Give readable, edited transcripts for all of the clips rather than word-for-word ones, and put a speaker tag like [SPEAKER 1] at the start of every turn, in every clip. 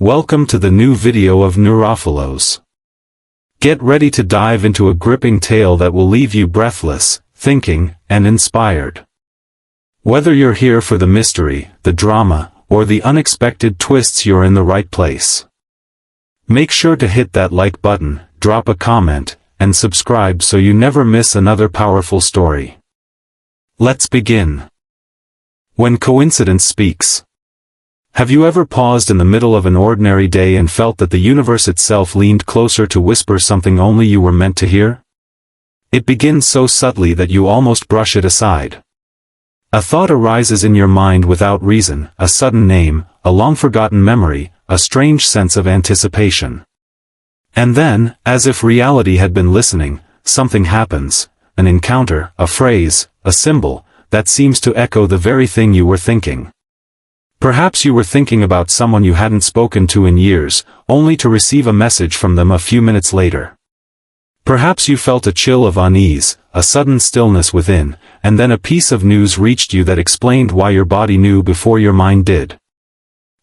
[SPEAKER 1] Welcome to the new video of NeuroPhilos. Get ready to dive into a gripping tale that will leave you breathless, thinking, and inspired. Whether you're here for the mystery, the drama, or the unexpected twists, you're in the right place. Make sure to hit that like button, drop a comment, and subscribe so you never miss another powerful story. Let's begin. When coincidence speaks. Have you ever paused in the middle of an ordinary day and felt that the universe itself leaned closer to whisper something only you were meant to hear? It begins so subtly that you almost brush it aside. A thought arises in your mind without reason, a sudden name, a long-forgotten memory, a strange sense of anticipation. And then, as if reality had been listening, something happens, an encounter, a phrase, a symbol, that seems to echo the very thing you were thinking. Perhaps you were thinking about someone you hadn't spoken to in years, only to receive a message from them a few minutes later. Perhaps you felt a chill of unease, a sudden stillness within, and then a piece of news reached you that explained why your body knew before your mind did.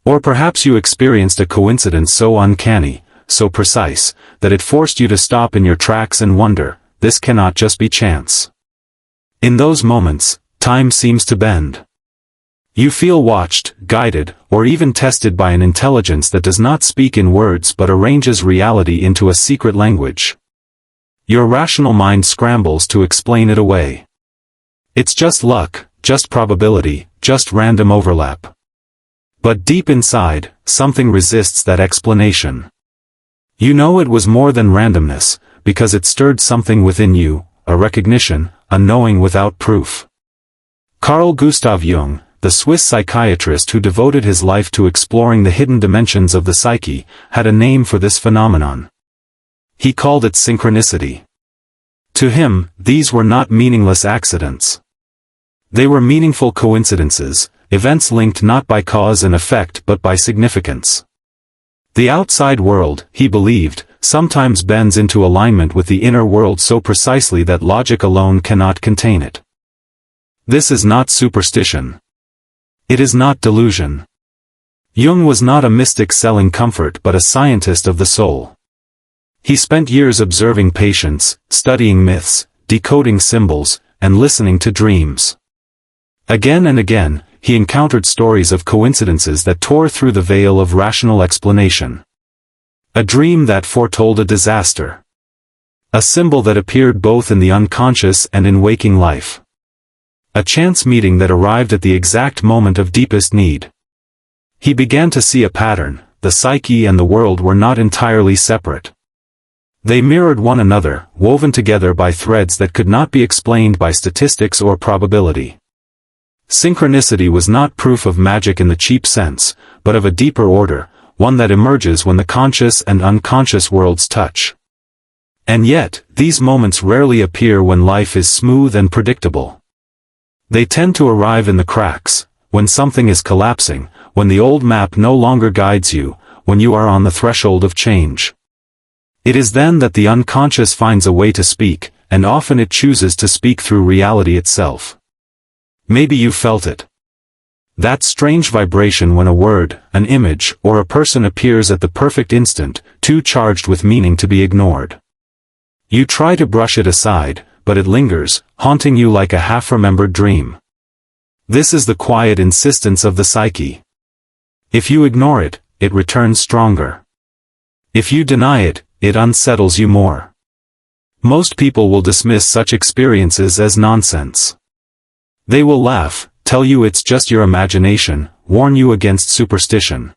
[SPEAKER 1] Or perhaps you experienced a coincidence so uncanny, so precise, that it forced you to stop in your tracks and wonder, this cannot just be chance. In those moments, time seems to bend. You feel watched, guided, or even tested by an intelligence that does not speak in words but arranges reality into a secret language. Your rational mind scrambles to explain it away. It's just luck, just probability, just random overlap. But deep inside, something resists that explanation. You know it was more than randomness, because it stirred something within you, a recognition, a knowing without proof. Gustav Jung, the Swiss psychiatrist who devoted his life to exploring the hidden dimensions of the psyche, had a name for this phenomenon. He called it synchronicity. To him, these were not meaningless accidents. They were meaningful coincidences, events linked not by cause and effect but by significance. The outside world, he believed, sometimes bends into alignment with the inner world so precisely that logic alone cannot contain it. This is not superstition. It is not delusion. Jung was not a mystic selling comfort but a scientist of the soul. He spent years observing patients, studying myths, decoding symbols, and listening to dreams. Again and again, he encountered stories of coincidences that tore through the veil of rational explanation. A dream that foretold a disaster. A symbol that appeared both in the unconscious and in waking life. A chance meeting that arrived at the exact moment of deepest need. He began to see a pattern. The psyche and the world were not entirely separate. They mirrored one another, woven together by threads that could not be explained by statistics or probability. Synchronicity was not proof of magic in the cheap sense, but of a deeper order, one that emerges when the conscious and unconscious worlds touch. And yet, these moments rarely appear when life is smooth and predictable. They tend to arrive in the cracks, when something is collapsing, when the old map no longer guides you, when you are on the threshold of change. It is then that the unconscious finds a way to speak, and often it chooses to speak through reality itself. Maybe you felt it. That strange vibration when a word, an image, or a person appears at the perfect instant, too charged with meaning to be ignored. You try to brush it aside, but it lingers, haunting you like a half-remembered dream. This is the quiet insistence of the psyche. If you ignore it, it returns stronger. If you deny it, it unsettles you more. Most people will dismiss such experiences as nonsense. They will laugh, tell you it's just your imagination, warn you against superstition.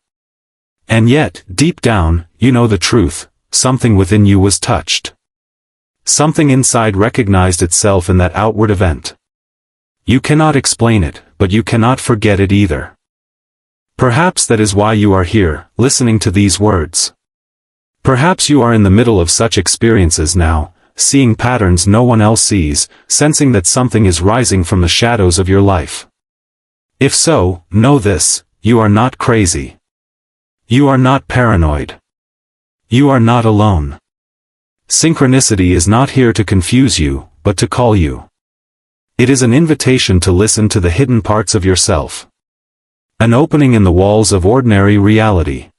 [SPEAKER 1] And yet, deep down, you know the truth, something within you was touched. Something inside recognized itself in that outward event. You cannot explain it, but you cannot forget it either. Perhaps that is why you are here, listening to these words. Perhaps you are in the middle of such experiences now, seeing patterns no one else sees, sensing that something is rising from the shadows of your life. If so, know this, you are not crazy. You are not paranoid. You are not alone. Synchronicity is not here to confuse you, but to call you. It is an invitation to listen to the hidden parts of yourself. An opening in the walls of ordinary reality.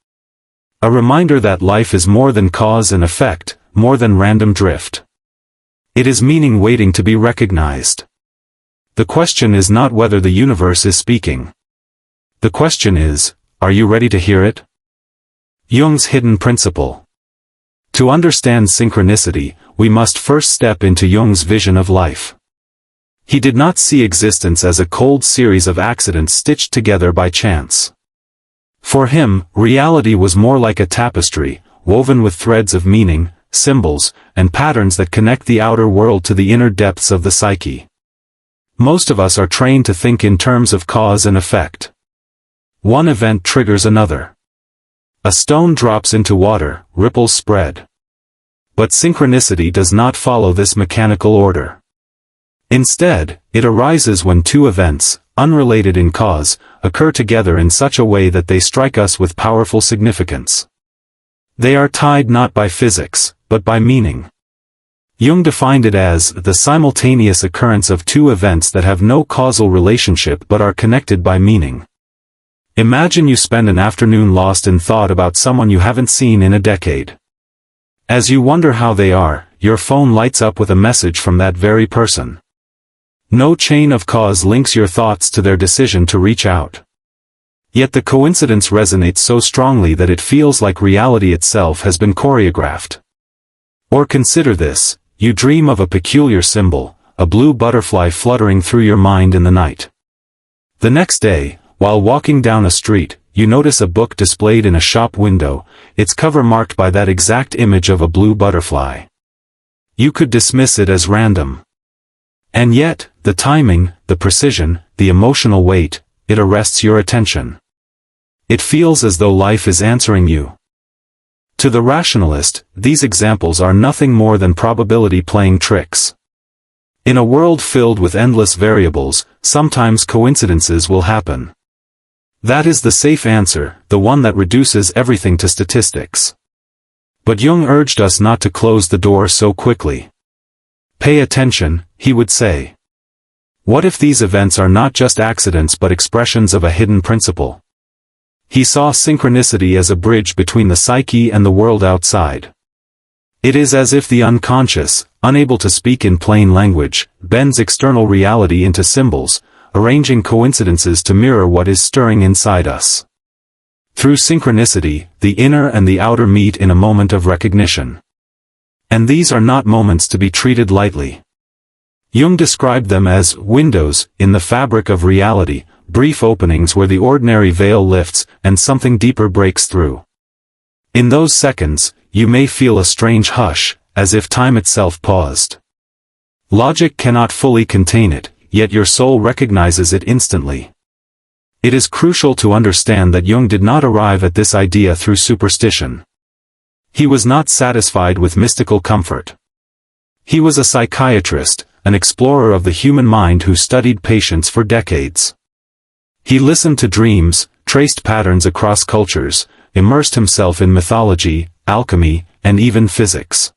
[SPEAKER 1] A reminder that life is more than cause and effect, more than random drift. It is meaning waiting to be recognized. The question is not whether the universe is speaking. The question is, are you ready to hear it? Jung's hidden principle. To understand synchronicity, we must first step into Jung's vision of life. He did not see existence as a cold series of accidents stitched together by chance. For him, reality was more like a tapestry, woven with threads of meaning, symbols, and patterns that connect the outer world to the inner depths of the psyche. Most of us are trained to think in terms of cause and effect. One event triggers another. A stone drops into water, ripples spread. But synchronicity does not follow this mechanical order. Instead, it arises when two events, unrelated in cause, occur together in such a way that they strike us with powerful significance. They are tied not by physics, but by meaning. Jung defined it as the simultaneous occurrence of two events that have no causal relationship but are connected by meaning. Imagine you spend an afternoon lost in thought about someone you haven't seen in a decade. As you wonder how they are, your phone lights up with a message from that very person. No chain of cause links your thoughts to their decision to reach out. Yet the coincidence resonates so strongly that it feels like reality itself has been choreographed. Or consider this, you dream of a peculiar symbol, a blue butterfly fluttering through your mind in the night. The next day, while walking down a street, you notice a book displayed in a shop window, its cover marked by that exact image of a blue butterfly. You could dismiss it as random. And yet, the timing, the precision, the emotional weight, it arrests your attention. It feels as though life is answering you. To the rationalist, these examples are nothing more than probability playing tricks. In a world filled with endless variables, sometimes coincidences will happen. That is the safe answer, the one that reduces everything to statistics. But Jung urged us not to close the door so quickly. Pay attention, he would say. What if these events are not just accidents but expressions of a hidden principle? He saw synchronicity as a bridge between the psyche and the world outside. It is as if the unconscious, unable to speak in plain language, bends external reality into symbols, arranging coincidences to mirror what is stirring inside us. Through synchronicity, the inner and the outer meet in a moment of recognition. And these are not moments to be treated lightly. Jung described them as windows in the fabric of reality, brief openings where the ordinary veil lifts and something deeper breaks through. In those seconds, you may feel a strange hush, as if time itself paused. Logic cannot fully contain it, yet your soul recognizes it instantly. It is crucial to understand that Jung did not arrive at this idea through superstition. He was not satisfied with mystical comfort. He was a psychiatrist, an explorer of the human mind who studied patients for decades. He listened to dreams, traced patterns across cultures, immersed himself in mythology, alchemy, and even physics.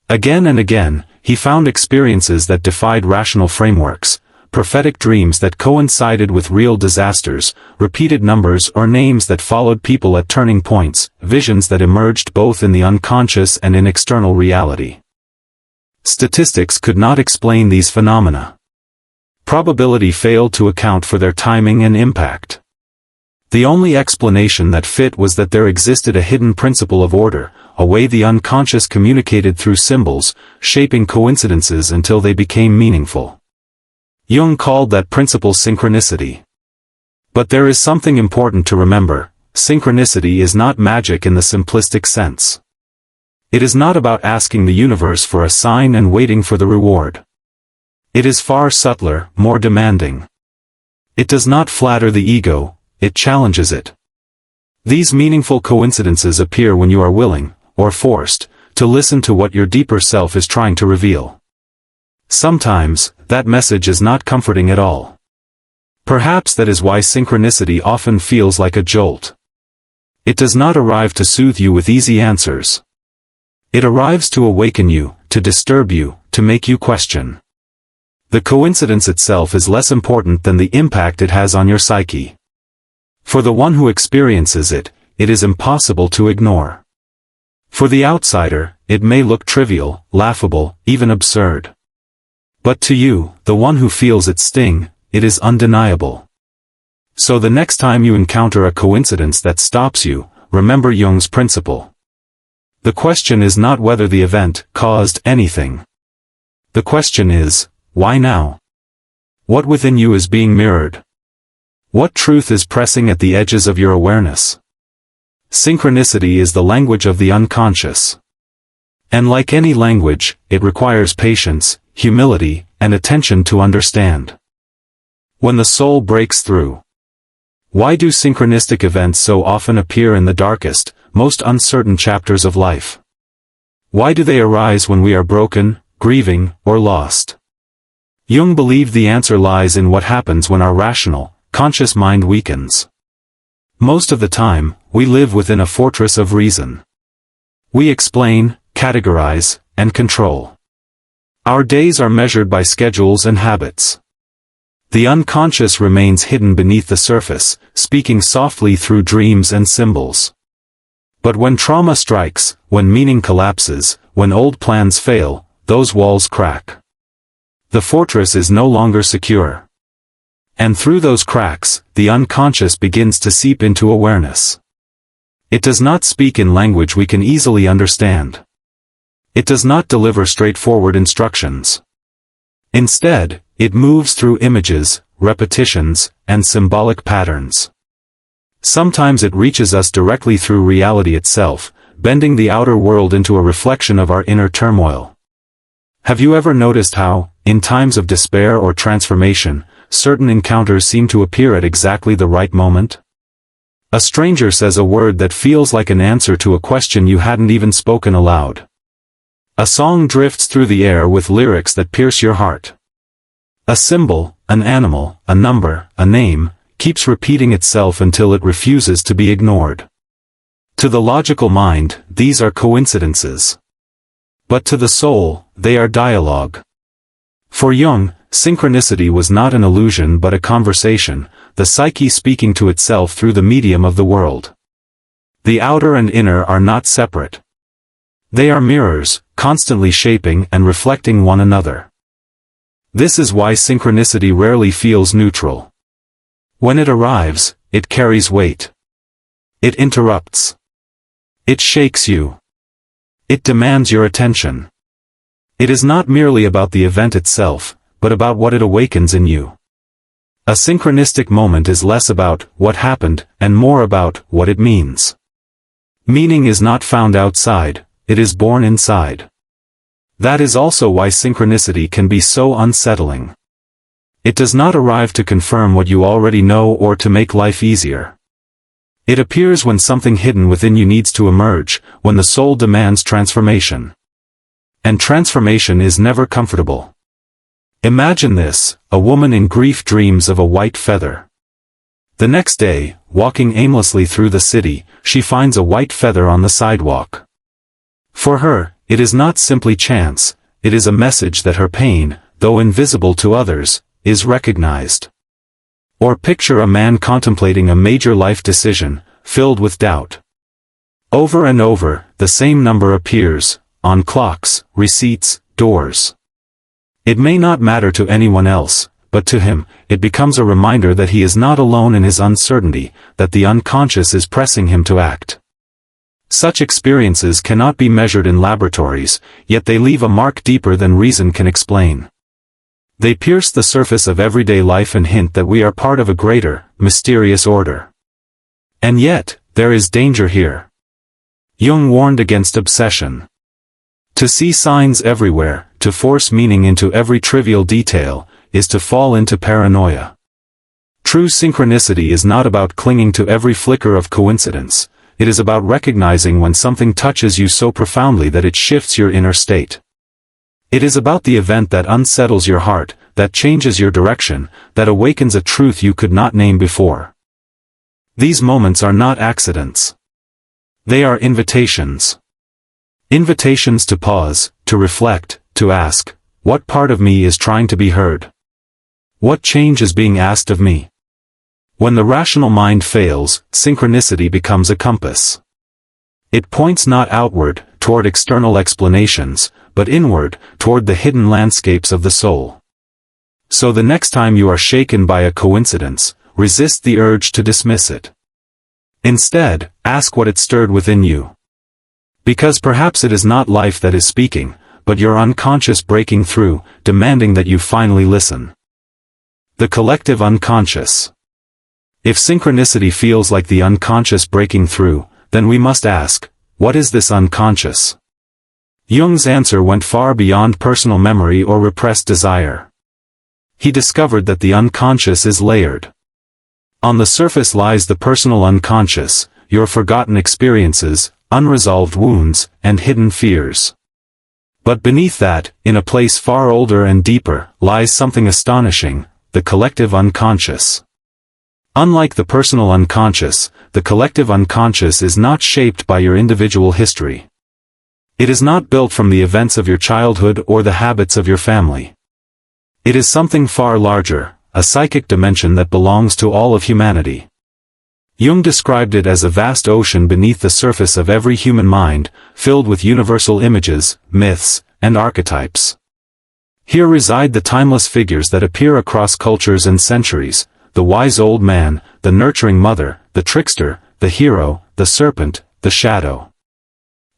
[SPEAKER 1] Again and again, he found experiences that defied rational frameworks, prophetic dreams that coincided with real disasters, repeated numbers or names that followed people at turning points, visions that emerged both in the unconscious and in external reality. Statistics could not explain these phenomena. Probability failed to account for their timing and impact. The only explanation that fit was that there existed a hidden principle of order, a way the unconscious communicated through symbols, shaping coincidences until they became meaningful. Jung called that principle synchronicity. But there is something important to remember: synchronicity is not magic in the simplistic sense. It is not about asking the universe for a sign and waiting for the reward. It is far subtler, more demanding. It does not flatter the ego, it challenges it. These meaningful coincidences appear when you are willing, or forced, to listen to what your deeper self is trying to reveal. Sometimes, that message is not comforting at all. Perhaps that is why synchronicity often feels like a jolt. It does not arrive to soothe you with easy answers. It arrives to awaken you, to disturb you, to make you question. The coincidence itself is less important than the impact it has on your psyche. For the one who experiences it, it is impossible to ignore. For the outsider, it may look trivial, laughable, even absurd. But to you, the one who feels its sting, it is undeniable. So the next time you encounter a coincidence that stops you, remember Jung's principle. The question is not whether the event caused anything. The question is, why now? What within you is being mirrored? What truth is pressing at the edges of your awareness? Synchronicity is the language of the unconscious. And like any language, it requires patience, humility, and attention to understand. When the soul breaks through. Why do synchronistic events so often appear in the darkest, most uncertain chapters of life? Why do they arise when we are broken, grieving, or lost? Jung believed the answer lies in what happens when our rational, conscious mind weakens. Most of the time, we live within a fortress of reason. We explain, categorize, and control. Our days are measured by schedules and habits. The unconscious remains hidden beneath the surface, speaking softly through dreams and symbols. But when trauma strikes, when meaning collapses, when old plans fail, those walls crack. The fortress is no longer secure. And through those cracks, the unconscious begins to seep into awareness. It does not speak in language we can easily understand. It does not deliver straightforward instructions. Instead, it moves through images, repetitions, and symbolic patterns. Sometimes it reaches us directly through reality itself, bending the outer world into a reflection of our inner turmoil. Have you ever noticed how, in times of despair or transformation, certain encounters seem to appear at exactly the right moment? A stranger says a word that feels like an answer to a question you hadn't even spoken aloud. A song drifts through the air with lyrics that pierce your heart. A symbol, an animal, a number, a name, keeps repeating itself until it refuses to be ignored. To the logical mind, these are coincidences. But to the soul, they are dialogue. For Jung, synchronicity was not an illusion but a conversation, the psyche speaking to itself through the medium of the world. The outer and inner are not separate. They are mirrors, constantly shaping and reflecting one another. This is why synchronicity rarely feels neutral. When it arrives, it carries weight. It interrupts. It shakes you. It demands your attention. It is not merely about the event itself, but about what it awakens in you. A synchronistic moment is less about what happened and more about what it means. Meaning is not found outside, it is born inside. That is also why synchronicity can be so unsettling. It does not arrive to confirm what you already know or to make life easier. It appears when something hidden within you needs to emerge, when the soul demands transformation. And transformation is never comfortable. Imagine this, a woman in grief dreams of a white feather. The next day, walking aimlessly through the city, she finds a white feather on the sidewalk. For her, it is not simply chance, it is a message that her pain, though invisible to others, is recognized. Or picture a man contemplating a major life decision, filled with doubt. Over and over, the same number appears, on clocks, receipts, doors. It may not matter to anyone else, but to him, it becomes a reminder that he is not alone in his uncertainty, that the unconscious is pressing him to act. Such experiences cannot be measured in laboratories, yet they leave a mark deeper than reason can explain. They pierce the surface of everyday life and hint that we are part of a greater, mysterious order. And yet, there is danger here. Jung warned against obsession. To see signs everywhere, to force meaning into every trivial detail, is to fall into paranoia. True synchronicity is not about clinging to every flicker of coincidence, it is about recognizing when something touches you so profoundly that it shifts your inner state. It is about the event that unsettles your heart, that changes your direction, that awakens a truth you could not name before. These moments are not accidents. They are invitations. Invitations to pause, to reflect, to ask, what part of me is trying to be heard? What change is being asked of me? When the rational mind fails, synchronicity becomes a compass. It points not outward, toward external explanations, but inward, toward the hidden landscapes of the soul. So the next time you are shaken by a coincidence, resist the urge to dismiss it. Instead, ask what it stirred within you. Because perhaps it is not life that is speaking, but your unconscious breaking through, demanding that you finally listen. The collective unconscious. If synchronicity feels like the unconscious breaking through, then we must ask, what is this unconscious? Jung's answer went far beyond personal memory or repressed desire. He discovered that the unconscious is layered. On the surface lies the personal unconscious, your forgotten experiences, unresolved wounds, and hidden fears. But beneath that, in a place far older and deeper, lies something astonishing, the collective unconscious. Unlike the personal unconscious, the collective unconscious is not shaped by your individual history. It is not built from the events of your childhood or the habits of your family. It is something far larger, a psychic dimension that belongs to all of humanity. Jung described it as a vast ocean beneath the surface of every human mind, filled with universal images, myths, and archetypes. Here reside the timeless figures that appear across cultures and centuries, the wise old man, the nurturing mother, the trickster, the hero, the serpent, the shadow.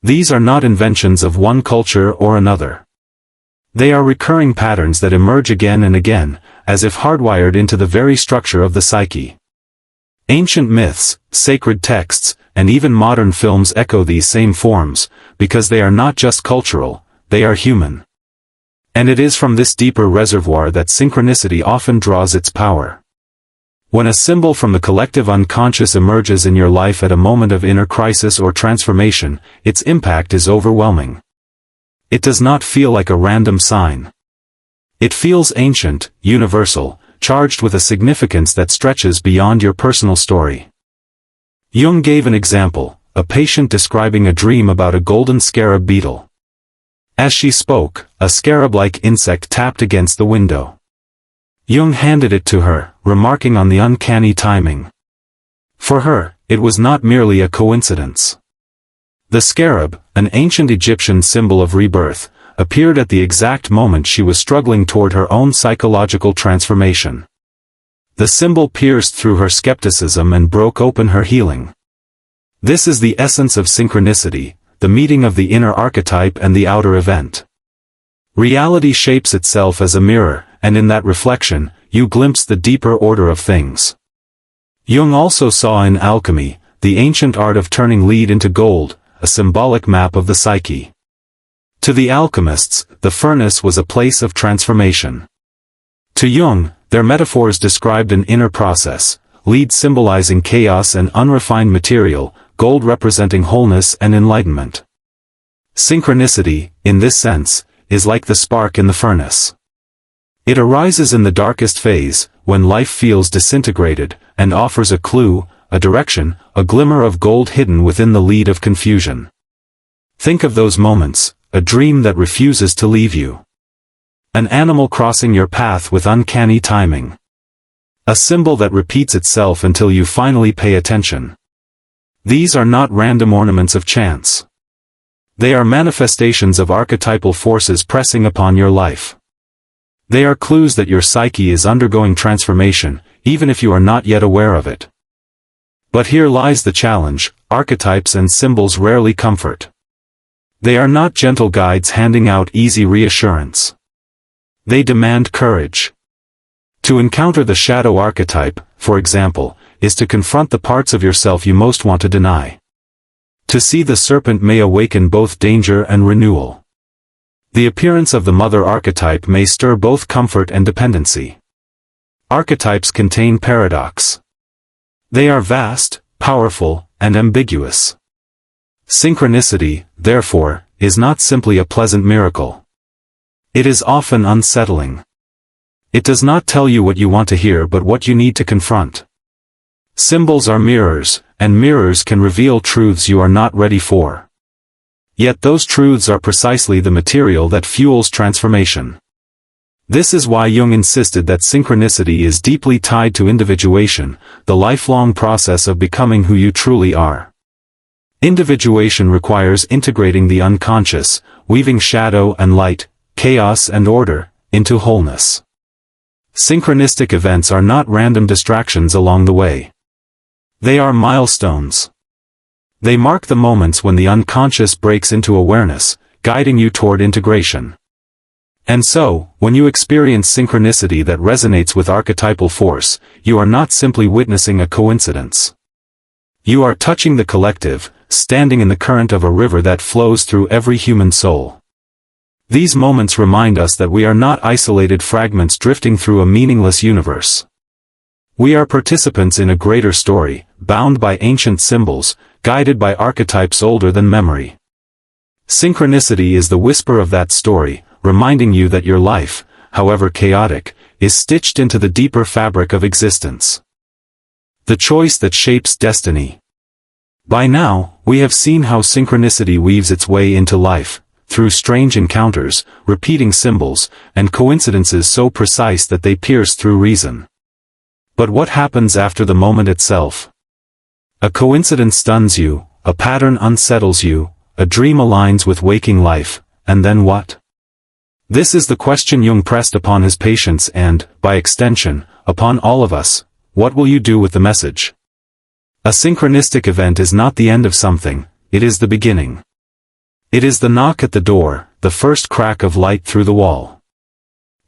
[SPEAKER 1] These are not inventions of one culture or another. They are recurring patterns that emerge again and again, as if hardwired into the very structure of the psyche. Ancient myths, sacred texts, and even modern films echo these same forms, because they are not just cultural, they are human. And it is from this deeper reservoir that synchronicity often draws its power. When a symbol from the collective unconscious emerges in your life at a moment of inner crisis or transformation, its impact is overwhelming. It does not feel like a random sign. It feels ancient, universal, charged with a significance that stretches beyond your personal story. Jung gave an example, a patient describing a dream about a golden scarab beetle. As she spoke, a scarab-like insect tapped against the window. Jung handed it to her, remarking on the uncanny timing. For her, it was not merely a coincidence. The scarab, an ancient Egyptian symbol of rebirth, appeared at the exact moment she was struggling toward her own psychological transformation. The symbol pierced through her skepticism and broke open her healing. This is the essence of synchronicity, the meeting of the inner archetype and the outer event. Reality shapes itself as a mirror, and in that reflection, you glimpse the deeper order of things. Jung also saw in alchemy, the ancient art of turning lead into gold, a symbolic map of the psyche. To the alchemists, the furnace was a place of transformation. To Jung, their metaphors described an inner process, lead symbolizing chaos and unrefined material, gold representing wholeness and enlightenment. Synchronicity, in this sense, is like the spark in the furnace. It arises in the darkest phase, when life feels disintegrated, and offers a clue, a direction, a glimmer of gold hidden within the lead of confusion. Think of those moments, a dream that refuses to leave you. An animal crossing your path with uncanny timing. A symbol that repeats itself until you finally pay attention. These are not random ornaments of chance. They are manifestations of archetypal forces pressing upon your life. They are clues that your psyche is undergoing transformation, even if you are not yet aware of it. But here lies the challenge, archetypes and symbols rarely comfort. They are not gentle guides handing out easy reassurance. They demand courage. To encounter the shadow archetype, for example, is to confront the parts of yourself you most want to deny. To see the serpent may awaken both danger and renewal. The appearance of the mother archetype may stir both comfort and dependency. Archetypes contain paradox. They are vast, powerful, and ambiguous. Synchronicity, therefore, is not simply a pleasant miracle. It is often unsettling. It does not tell you what you want to hear but what you need to confront. Symbols are mirrors, and mirrors can reveal truths you are not ready for. Yet those truths are precisely the material that fuels transformation. This is why Jung insisted that synchronicity is deeply tied to individuation, the lifelong process of becoming who you truly are. Individuation requires integrating the unconscious, weaving shadow and light, chaos and order, into wholeness. Synchronistic events are not random distractions along the way. They are milestones. They mark the moments when the unconscious breaks into awareness, guiding you toward integration. And so, when you experience synchronicity that resonates with archetypal force, you are not simply witnessing a coincidence. You are touching the collective, standing in the current of a river that flows through every human soul. These moments remind us that we are not isolated fragments drifting through a meaningless universe. We are participants in a greater story, bound by ancient symbols, guided by archetypes older than memory. Synchronicity is the whisper of that story, reminding you that your life, however chaotic, is stitched into the deeper fabric of existence. The choice that shapes destiny. By now, we have seen how synchronicity weaves its way into life, through strange encounters, repeating symbols, and coincidences so precise that they pierce through reason. But what happens after the moment itself? A coincidence stuns you, a pattern unsettles you, a dream aligns with waking life, and then what? This is the question Jung pressed upon his patients and, by extension, upon all of us. What will you do with the message? A synchronistic event is not the end of something, it is the beginning. It is the knock at the door, the first crack of light through the wall.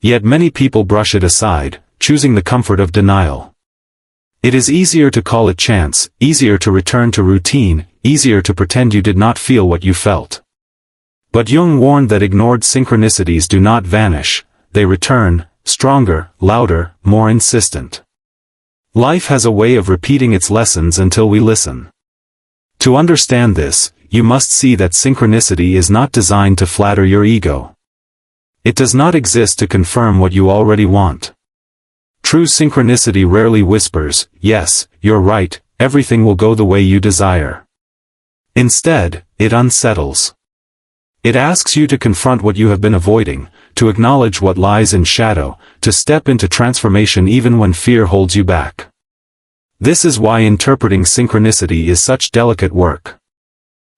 [SPEAKER 1] Yet many people brush it aside, choosing the comfort of denial. It is easier to call it chance, easier to return to routine, easier to pretend you did not feel what you felt. But Jung warned that ignored synchronicities do not vanish, they return, stronger, louder, more insistent. Life has a way of repeating its lessons until we listen. To understand this, you must see that synchronicity is not designed to flatter your ego. It does not exist to confirm what you already want. True synchronicity rarely whispers, "Yes, you're right, everything will go the way you desire." Instead, it unsettles. It asks you to confront what you have been avoiding, to acknowledge what lies in shadow, to step into transformation even when fear holds you back. This is why interpreting synchronicity is such delicate work.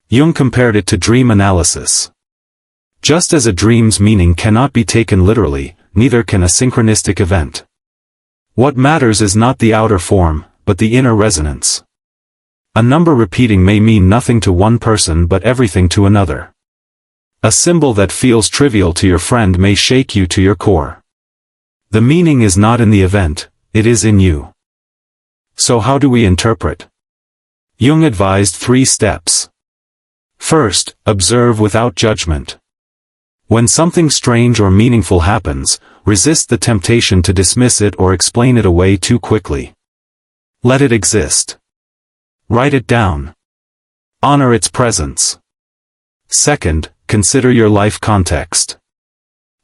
[SPEAKER 1] Jung compared it to dream analysis. Just as a dream's meaning cannot be taken literally, neither can a synchronistic event. What matters is not the outer form, but the inner resonance. A number repeating may mean nothing to one person but everything to another. A symbol that feels trivial to your friend may shake you to your core. The meaning is not in the event, it is in you. So how do we interpret? Jung advised 3 steps. First, observe without judgment. When something strange or meaningful happens, resist the temptation to dismiss it or explain it away too quickly. Let it exist. Write it down. Honor its presence. Second, consider your life context.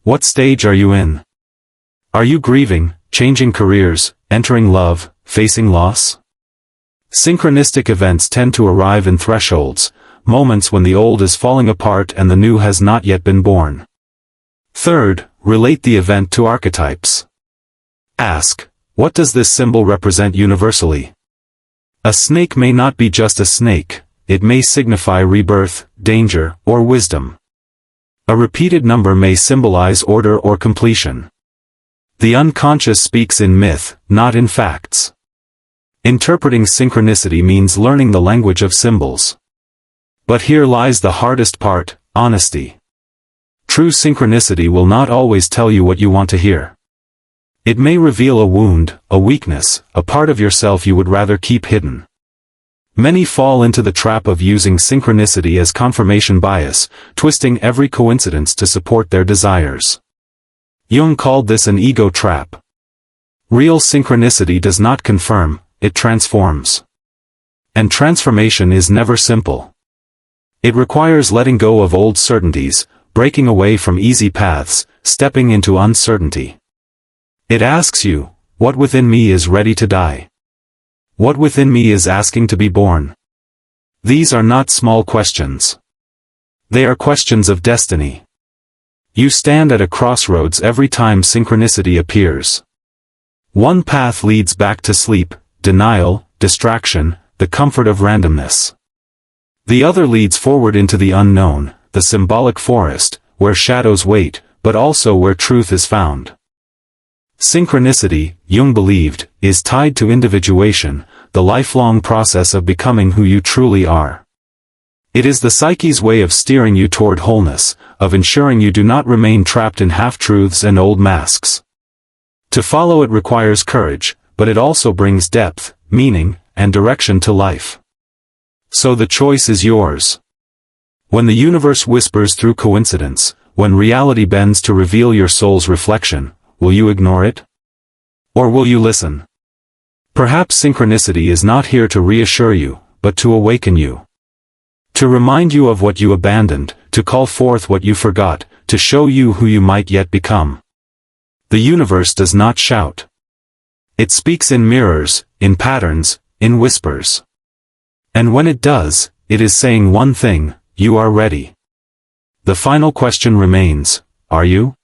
[SPEAKER 1] What stage are you in? Are you grieving, changing careers, entering love, facing loss? Synchronistic events tend to arrive in thresholds, moments when the old is falling apart and the new has not yet been born. Third, relate the event to archetypes. Ask, what does this symbol represent universally? A snake may not be just a snake, it may signify rebirth, danger, or wisdom. A repeated number may symbolize order or completion. The unconscious speaks in myth, not in facts. Interpreting synchronicity means learning the language of symbols. But here lies the hardest part, honesty. True synchronicity will not always tell you what you want to hear. It may reveal a wound, a weakness, a part of yourself you would rather keep hidden. Many fall into the trap of using synchronicity as confirmation bias, twisting every coincidence to support their desires. Jung called this an ego trap. Real synchronicity does not confirm, it transforms. And transformation is never simple. It requires letting go of old certainties, breaking away from easy paths, stepping into uncertainty. It asks you, what within me is ready to die? What within me is asking to be born? These are not small questions. They are questions of destiny. You stand at a crossroads every time synchronicity appears. One path leads back to sleep, denial, distraction, the comfort of randomness. The other leads forward into the unknown, the symbolic forest, where shadows wait, but also where truth is found. Synchronicity, Jung believed, is tied to individuation, the lifelong process of becoming who you truly are. It is the psyche's way of steering you toward wholeness, of ensuring you do not remain trapped in half-truths and old masks. To follow it requires courage, but it also brings depth, meaning, and direction to life. So the choice is yours. When the universe whispers through coincidence, when reality bends to reveal your soul's reflection, will you ignore it? Or will you listen? Perhaps synchronicity is not here to reassure you, but to awaken you. To remind you of what you abandoned, to call forth what you forgot, to show you who you might yet become. The universe does not shout. It speaks in mirrors, in patterns, in whispers. And when it does, it is saying one thing: you are ready. The final question remains: are you?